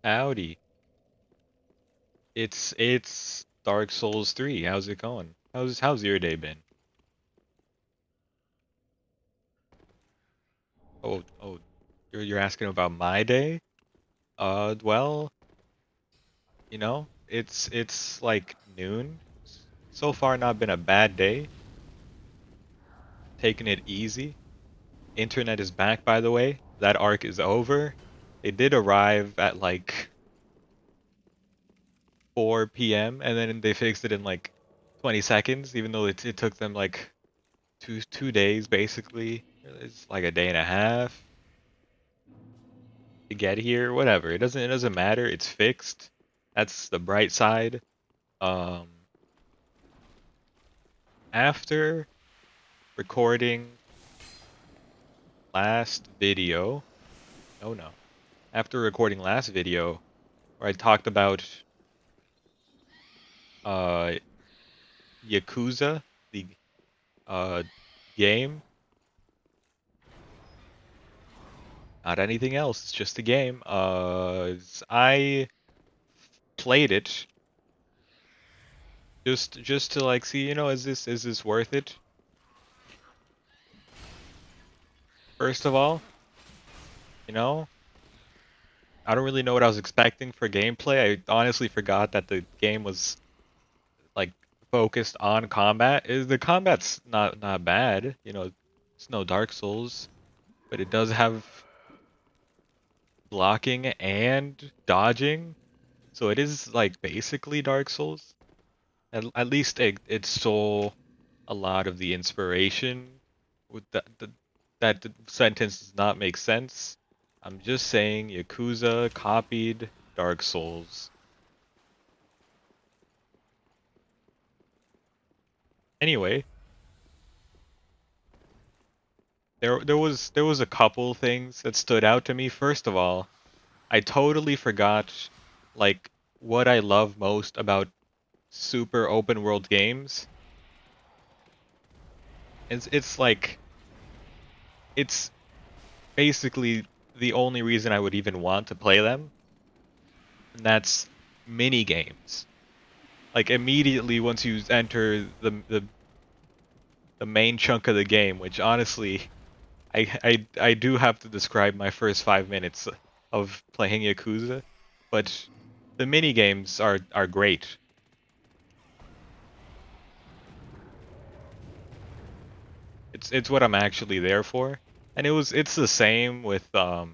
Howdy. It's Dark Souls 3. How's it going? How's your day been? Oh, you're asking about my day? Well, it's like noon. So far not been a bad day. Taking it easy. Internet is back, by the way. That arc is over. They did arrive at like 4 p.m. and then they fixed it in like 20 seconds, even though it took them like two days basically. It's like a day and a half to get here. Whatever. It doesn't matter. It's fixed. That's the bright side. Um, After recording last video, oh no, after recording last video where I talked about uh Yakuza, the uh game, not anything else. It's just a game. I played it just to like see, is this worth it? First of all, you know, I don't really know what I was expecting for gameplay. I honestly forgot that the game was like focused on combat. The combat's not bad, it's no Dark Souls, but it does have blocking and dodging, so it is like basically Dark Souls. At least it stole a lot of the inspiration. With that sentence does not make sense. I'm just saying Yakuza copied Dark Souls. Anyway, there was a couple things that stood out to me. First of all, I totally forgot like what I love most about super open world games. It's like it's basically the only reason I would even want to play them, and that's mini games. Like immediately once you enter the main chunk of the game, which honestly I do have to describe my first 5 minutes of playing Yakuza, but the mini games are great. It's what I'm actually there for, and it's the same with Red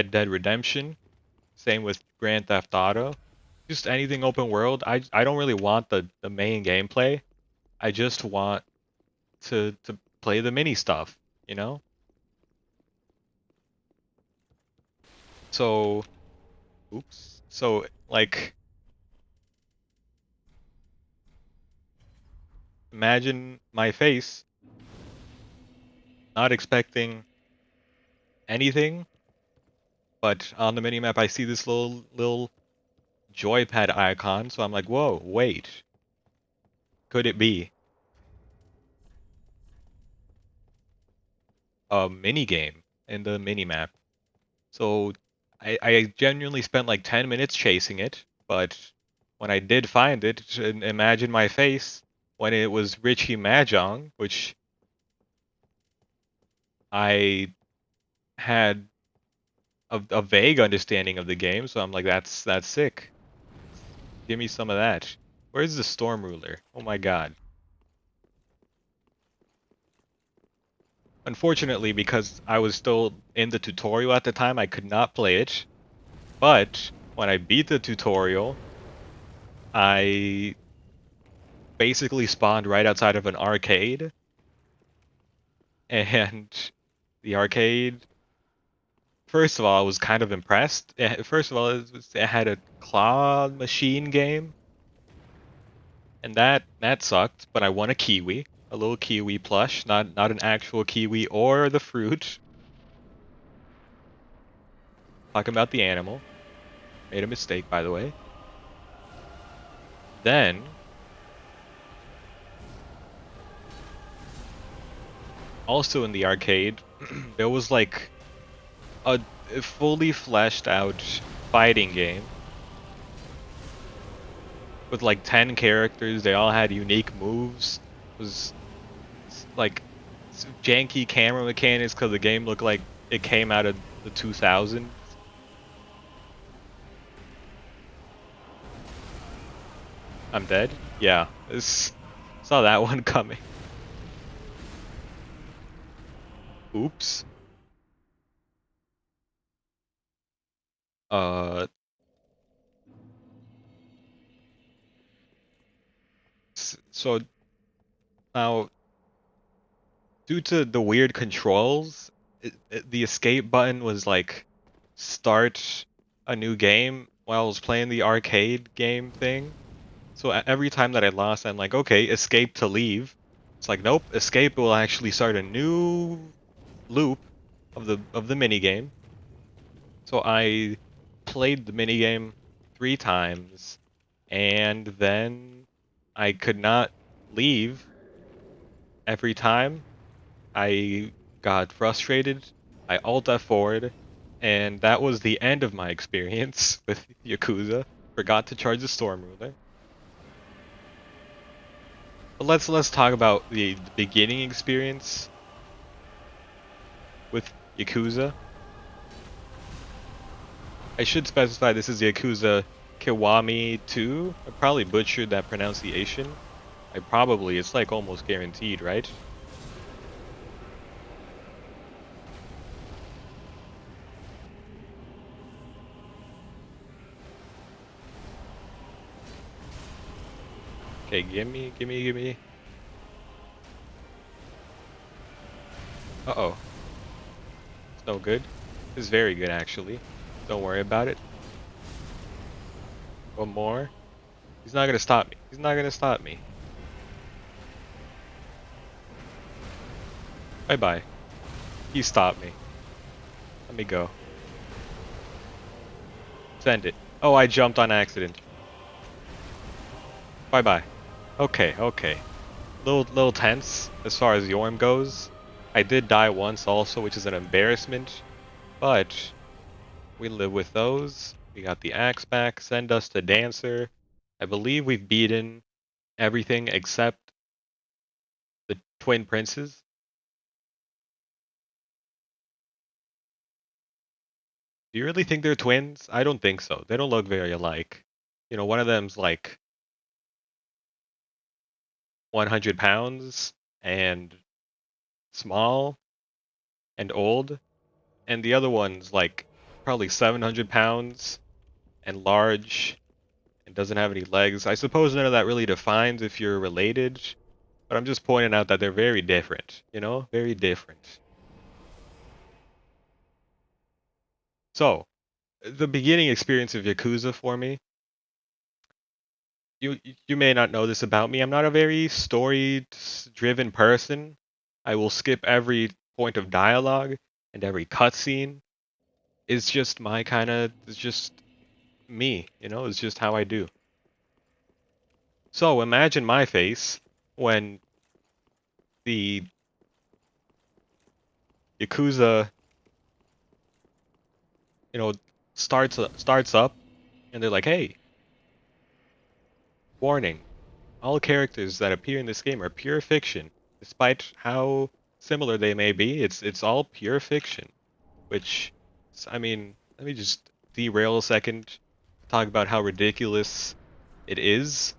Dead Redemption, same with Grand Theft Auto. Just anything open world. I don't really want the main gameplay. I just want to play the mini stuff, you know? So, oops. So like imagine my face not expecting anything, but on the minimap I see this little joypad icon, so I'm like, whoa, wait, could it be a mini game in the minimap? So I genuinely spent like 10 minutes chasing it, but when I did find it, imagine my face when it was Richie Mahjong, which I had a vague understanding of the game, so I'm like, that's sick. Give me some of that. Where's the Storm Ruler? Oh my god. Unfortunately, because I was still in the tutorial at the time, I could not play it. But when I beat the tutorial, I basically spawned right outside of an arcade, and the arcade. First of all, I was kind of impressed. First of all, it had a claw machine game, and that sucked. But I won a kiwi, a little kiwi plush, not an actual kiwi or the fruit. Talking about the animal. Made a mistake, by the way. Then, also in the arcade, there was like a a fully fleshed out fighting game with like 10 characters. They all had unique moves. It was like janky camera mechanics because the game looked like it came out of the 2000s. I'm dead? Yeah. Saw that one coming. Oops. Uh, so now, due to the weird controls, the escape button was like start a new game while I was playing the arcade game thing. So every time that I lost, I'm like, okay, escape to leave. It's like, nope, escape will actually start a new loop of the mini game. So I played the mini game 3 times, and then I could not leave every time. I got frustrated. I alt F4'd, and that was the end of my experience with Yakuza. Forgot to charge the storm ruler. But let's talk about the beginning experience with Yakuza. I should specify this is Yakuza Kiwami 2. I probably butchered that pronunciation. It's like almost guaranteed, right? Okay, gimme. Uh-oh. It's no good. It's very good, actually. Don't worry about it. One more. He's not gonna stop me. He's not gonna stop me. Bye-bye. He stopped me. Let me go. Send it. Oh, I jumped on accident. Bye-bye. Okay. Little tense as far as Yorm goes. I did die once also, which is an embarrassment, but we live with those. We got the axe back. Send us to Dancer. I believe we've beaten everything except the twin princes. Do you really think they're twins? I don't think so. They don't look very alike. You know, one of them's like 100 pounds and small and old, and the other one's like probably 700 pounds and large and doesn't have any legs. I suppose none of that really defines if you're related, but I'm just pointing out that they're very different, you know? Very different. So, the beginning experience of Yakuza for me, you you may not know this about me. I'm not a very story-driven person. I will skip every point of dialogue and every cutscene. It's just me, you know? It's just how I do. So, imagine my face when the Yakuza, you know, starts up and they're like, "Hey, warning. All characters that appear in this game are pure fiction. Despite how similar they may be, it's all pure fiction." Which, I mean, let me just derail a second, talk about how ridiculous it is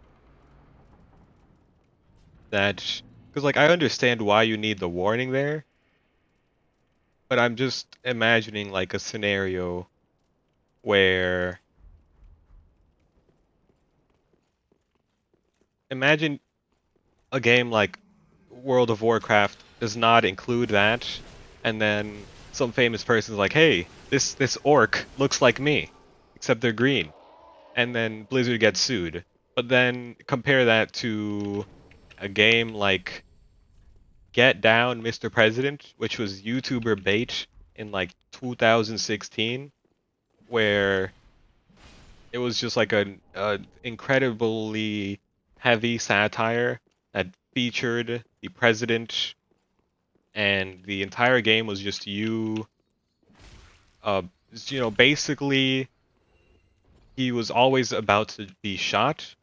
that, because like I understand why you need the warning there, but I'm just imagining like a scenario where, imagine a game like World of Warcraft does not include that, and then some famous person's like, "Hey, this orc looks like me, except they're green," and then Blizzard gets sued. But then compare that to a game like Get Down, Mr. President, which was YouTuber bait in like 2016, where it was just like a incredibly heavy satire that featured the president, and the entire game was just you Uh, basically he was always about to be shot,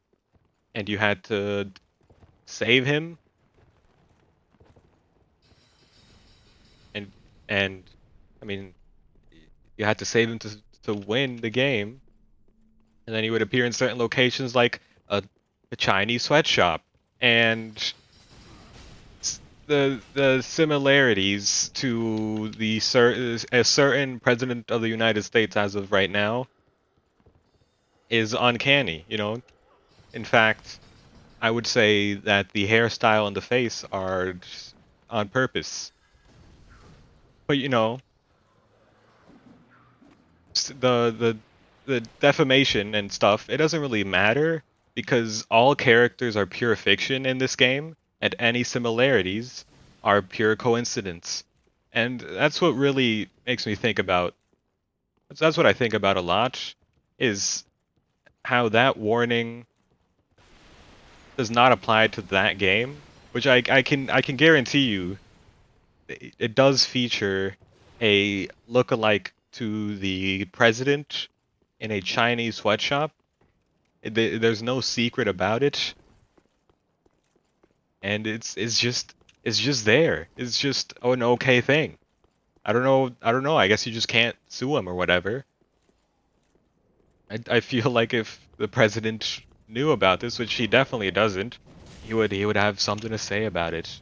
and you had to save him, and and I mean, you had to save him to win the game, and then he would appear in certain locations like a Chinese sweatshop, and the similarities to a certain president of the United States as of right now is uncanny. In fact, I would say that the hairstyle and the face are just on purpose. But the defamation and stuff, it doesn't really matter because all characters are pure fiction in this game, and any similarities are pure coincidence. And that's what really makes me think about. That's what I think about a lot, is how that warning does not apply to that game, which I can guarantee you it does feature a look-alike to the president in a Chinese sweatshop. There's no secret about it, and it's just there. It's just an okay thing. I don't know. I don't know. I guess you just can't sue him or whatever. I feel like if the president knew about this, which he definitely doesn't, he would have something to say about it.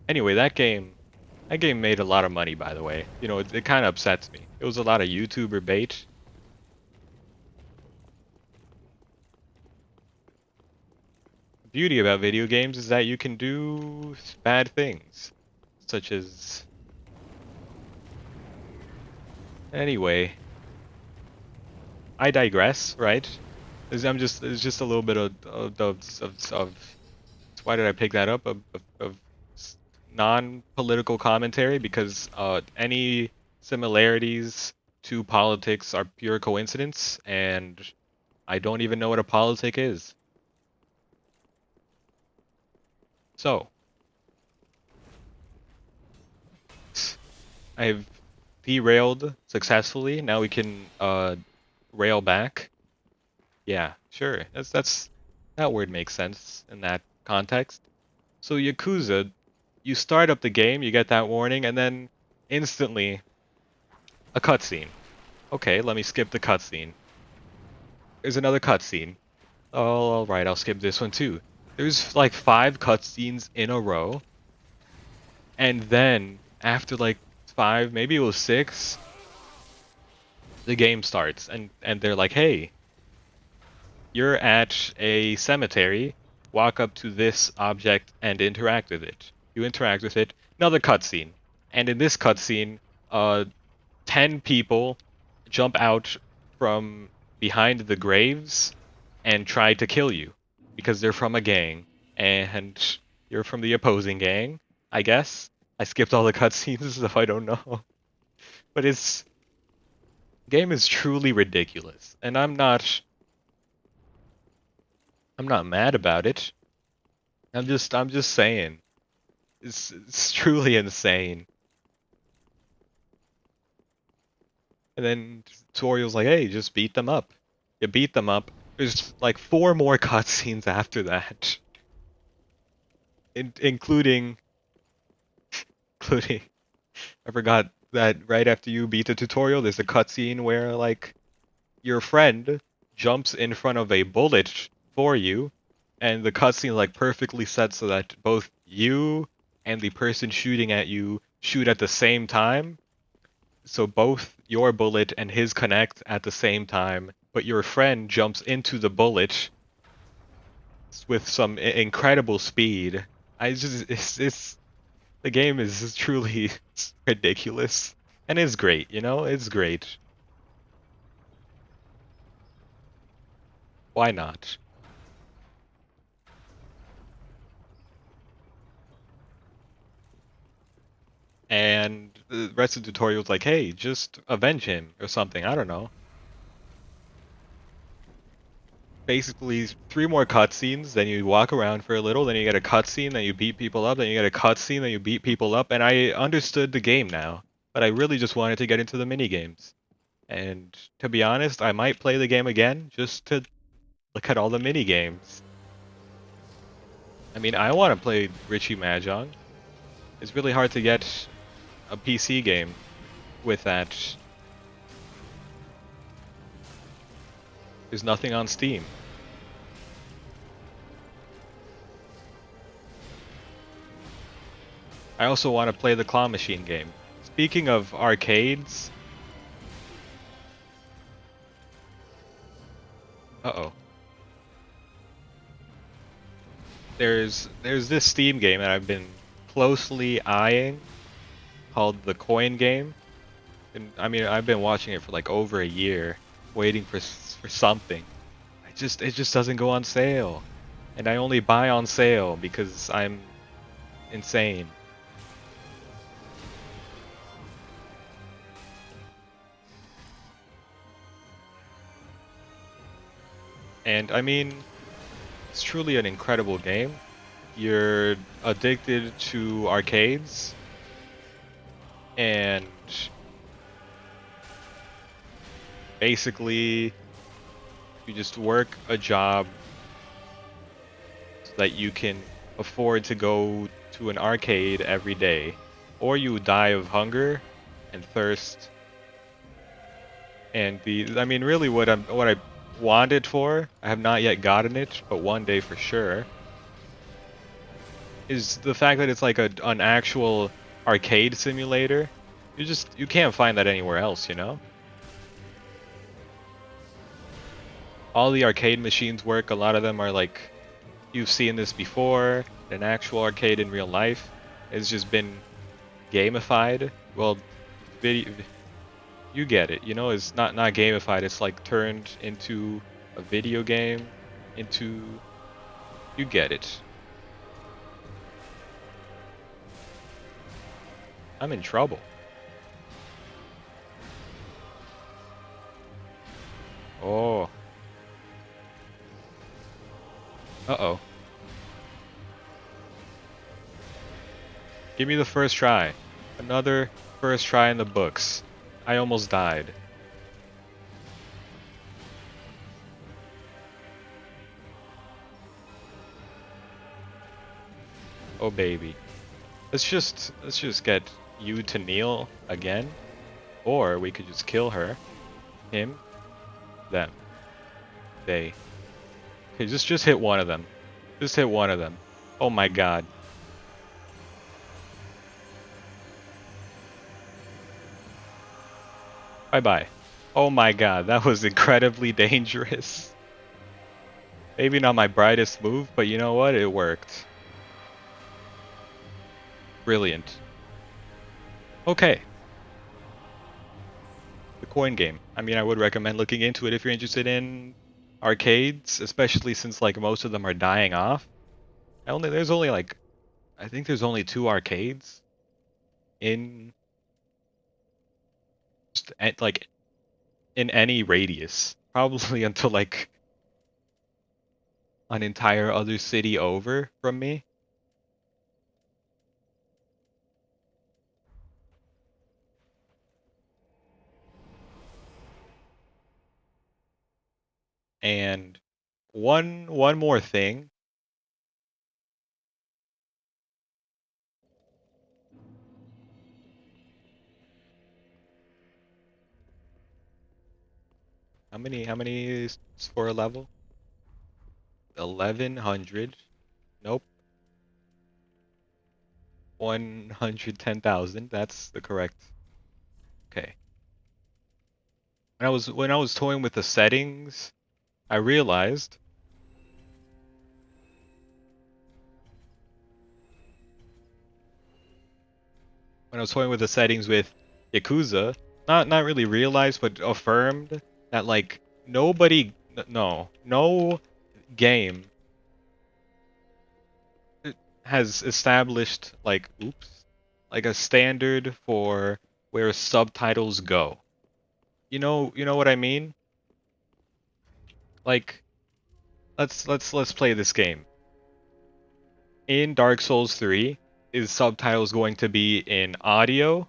Anyway, that game made a lot of money, by the way. It kind of upsets me. It was a lot of YouTuber bait. The beauty about video games is that you can do bad things, such as... Anyway, I digress, right? It's just a little bit of why did I pick that up? Of non-political commentary, because any similarities to politics are pure coincidence, and I don't even know what a politic is. So, I've derailed successfully. Now we can rail back. Yeah, sure. That word makes sense in that context. So Yakuza, you start up the game, you get that warning, and then instantly a cutscene. Okay, let me skip the cutscene. There's another cutscene. Oh, all right, I'll skip this one too. There's like 5 cutscenes in a row, and then after like 5, maybe it was 6, the game starts, and they're like, "Hey, you're at a cemetery. Walk up to this object and interact with it." You interact with it. Another cutscene, and in this cutscene, uh, 10 people jump out from behind the graves and try to kill you because they're from a gang and you're from the opposing gang, I guess. I skipped all the cutscenes, so I don't know. But game is truly ridiculous, and I'm not mad about it. I'm just saying it's truly insane. And then tutorial's like, hey, just beat them up. You beat them up. There's like 4 more cutscenes after that, including including I forgot that right after you beat the tutorial, there's a cutscene where like your friend jumps in front of a bullet for you, and the cutscene like perfectly set so that both you and the person shooting at you shoot at the same time. So both your bullet and his connect at the same time, but your friend jumps into the bullet with some incredible speed. It's the game is truly ridiculous and it's great, it's great. Why not? And the rest of the tutorial is like, hey, just avenge him or something. I don't know. basically 3 more cutscenes, then you walk around for a little, then you get a cutscene, then you beat people up, then you get a cutscene, then you beat people up, and I understood the game now. But I really just wanted to get into the mini games. And to be honest, I might play the game again just to look at all the mini games. I mean, I want to play Richie Mahjong. It's really hard to get a PC game with that. There's nothing on Steam. I also want to play the Claw Machine game. Speaking of arcades... Uh-oh. There's this Steam game that I've been closely eyeing called the Coin Game. And I mean, I've been watching it for like over a year, waiting for something. It just doesn't go on sale. And I only buy on sale because I'm insane. And I mean, it's truly an incredible game. You're addicted to arcades, and basically you just work a job so that you can afford to go to an arcade every day, or you die of hunger and thirst. And I mean, really, what I want it for, I have not yet gotten it, but one day for sure, is the fact that it's like an actual arcade simulator. You can't find that anywhere else, you know? All the arcade machines work, a lot of them are like, you've seen this before, an actual arcade in real life. It's just been gamified. Well, video, you get it, you know, it's not gamified, it's like turned into a video game, into, you get it. I'm in trouble. Oh. Uh-oh. Give me the first try. Another first try in the books. I almost died. Oh baby. Let's just get you to kneel again. Or we could just kill her. Him. Them. They. Okay, just hit one of them. Just hit one of them. Oh my god. Bye-bye. Oh my god, that was incredibly dangerous. Maybe not my brightest move, but you know what? It worked. Brilliant. Okay. The coin game. I mean, I would recommend looking into it if you're interested in arcades, especially since like most of them are dying off. There's only like, I think there's only 2 arcades in like in any radius, probably until like an entire other city over from me. And one more thing. How many is for a level? 1100. Nope. 110,000. That's the correct. Okay. When I was toying with the settings, I realized when I was toying with the settings with Yakuza, not really realized, but affirmed that like no game has established like like a standard for where subtitles go. You know what I mean? Like let's play this game. In Dark Souls 3, is subtitles going to be in audio?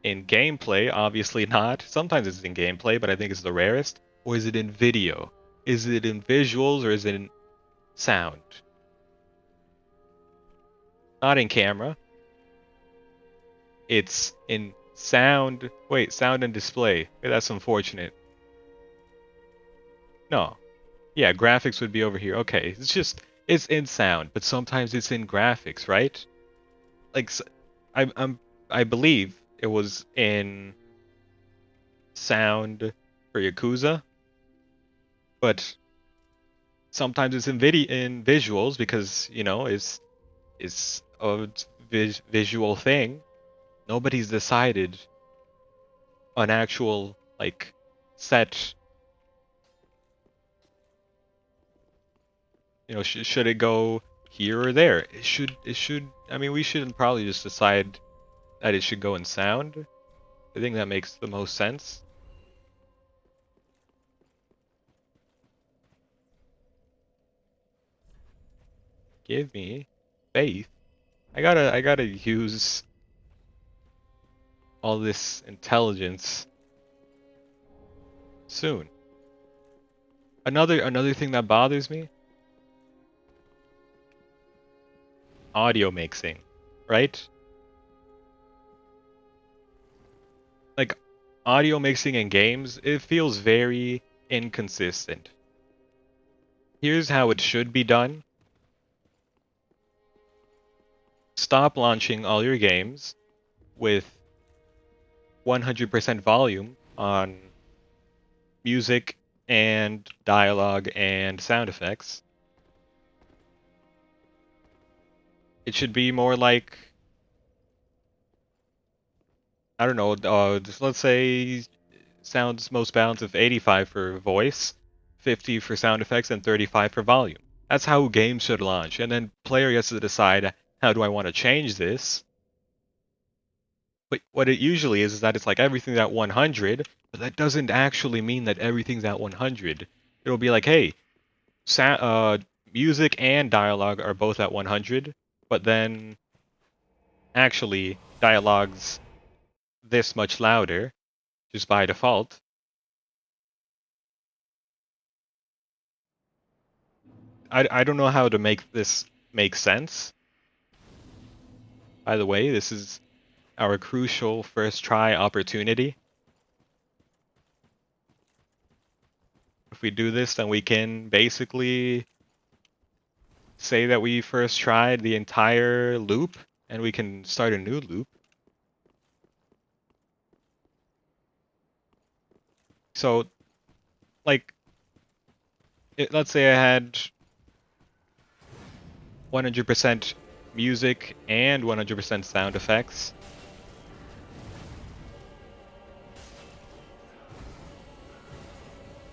In gameplay, obviously not. Sometimes it's in gameplay, but I think it's the rarest. Or is it in video? Is it in visuals or is it in sound? Not in camera. It's in sound. Wait, sound and display. That's unfortunate. No. Yeah, graphics would be over here. Okay, it's in sound, but sometimes it's in graphics, right? Like I'm I believe it was in sound for Yakuza, but sometimes it's in visuals because, it's a visual thing. Nobody's decided an actual like set. Should it go here or there? It should. I mean, we shouldn't probably just decide that it should go in sound. I think that makes the most sense. Give me faith. I gotta use all this intelligence soon. Another thing that bothers me, audio mixing, right? Like audio mixing in games, it feels very inconsistent. Here's how it should be done. Stop launching all your games with 100% volume on music and dialogue and sound effects. It should be more like, I don't know, let's say sounds most balanced of 85 for voice, 50 for sound effects, and 35 for volume. That's how games should launch. And then player gets to decide, how do I want to change this? But what it usually is that it's like everything's at 100, but that doesn't actually mean that everything's at 100. It'll be like, hey, music and dialogue are both at 100, but then actually dialogue's this much louder just by default. I don't know how to make this make sense. By the way, this is our crucial first try opportunity. If we do this, then we can basically say that we first tried the entire loop and we can start a new loop. So, like, let's say I had 100% music and 100% sound effects.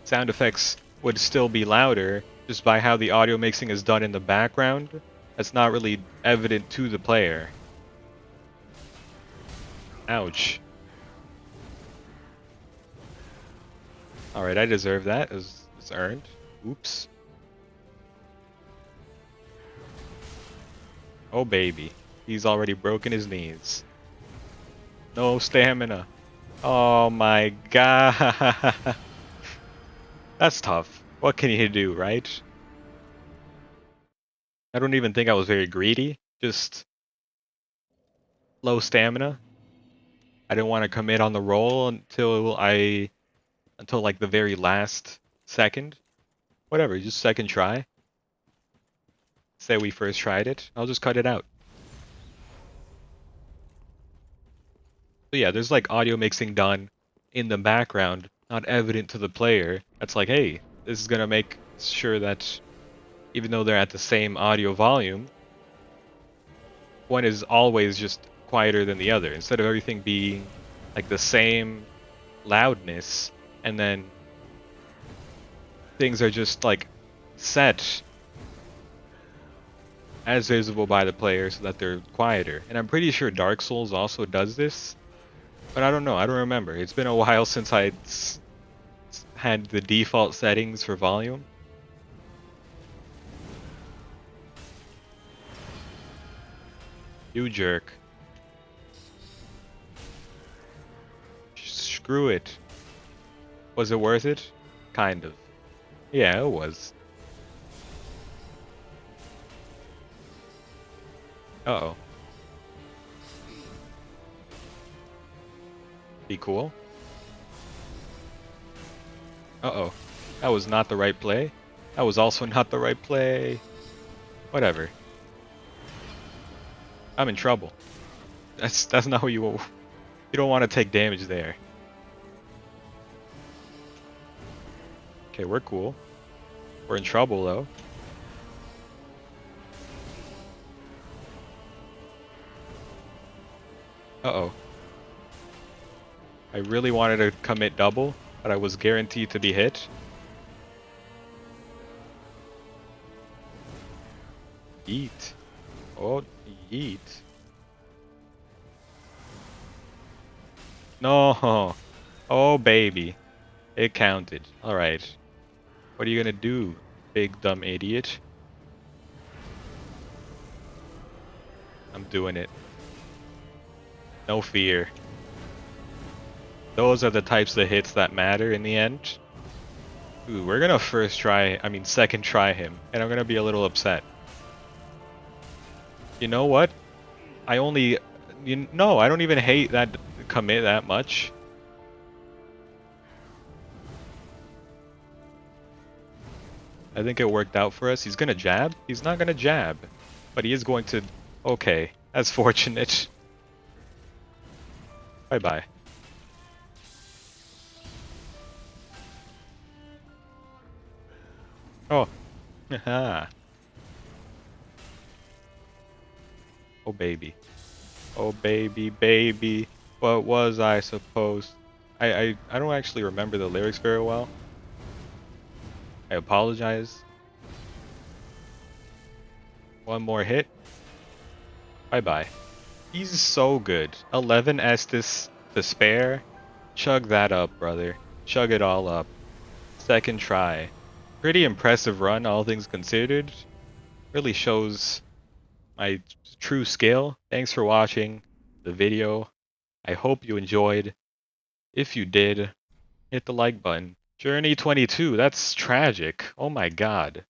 Sound effects would still be louder just by how the audio mixing is done in the background. That's not really evident to the player. Ouch. Alright, I deserve that. It's earned. Oops. Oh baby. He's already broken his knees. No stamina. Oh my god. That's tough. What can you do, right? I don't even think I was very greedy. Just low stamina. I didn't want to commit on the roll until like the very last second. Whatever, just second try. Say we first tried it. I'll just cut it out. So yeah, there's like audio mixing done in the background, not evident to the player. That's like, hey, this is gonna make sure that even though they're at the same audio volume, one is always just quieter than the other. Instead of everything being like the same loudness, and then things are just like set as visible by the player so that they're quieter. And I'm pretty sure Dark Souls also does this, but I don't know. I don't remember. It's been a while since I had the default settings for volume. You jerk. Screw it. Was it worth it? Kind of. Yeah, it was. Uh-oh. Be cool. Uh-oh. That was not the right play. That was also not the right play. Whatever. I'm in trouble. That's not what you don't want to take damage there. Okay, we're cool. We're in trouble though. Uh-oh. I really wanted to commit double, but I was guaranteed to be hit. Eat. Oh, eat. No. Oh, baby. It counted. Alright. What are you gonna do, big dumb idiot? I'm doing it. No fear. Those are the types of hits that matter in the end. Ooh, we're gonna second try him, and I'm gonna be a little upset. You know what? No, I don't even hate that commit that much. I think it worked out for us. He's gonna jab? He's not gonna jab. But he is going to... Okay, that's fortunate. Bye-bye. Oh. Haha. Oh, baby. Oh, baby, baby. What was I supposed... I don't actually remember the lyrics very well. I apologize. One more hit. Bye-bye. He's so good. 11 Estus to spare. Chug that up, brother. Chug it all up. Second try. Pretty impressive run, all things considered. Really shows my true skill. Thanks for watching the video. I hope you enjoyed. If you did, hit the like button. Journey 22, that's tragic. Oh my god.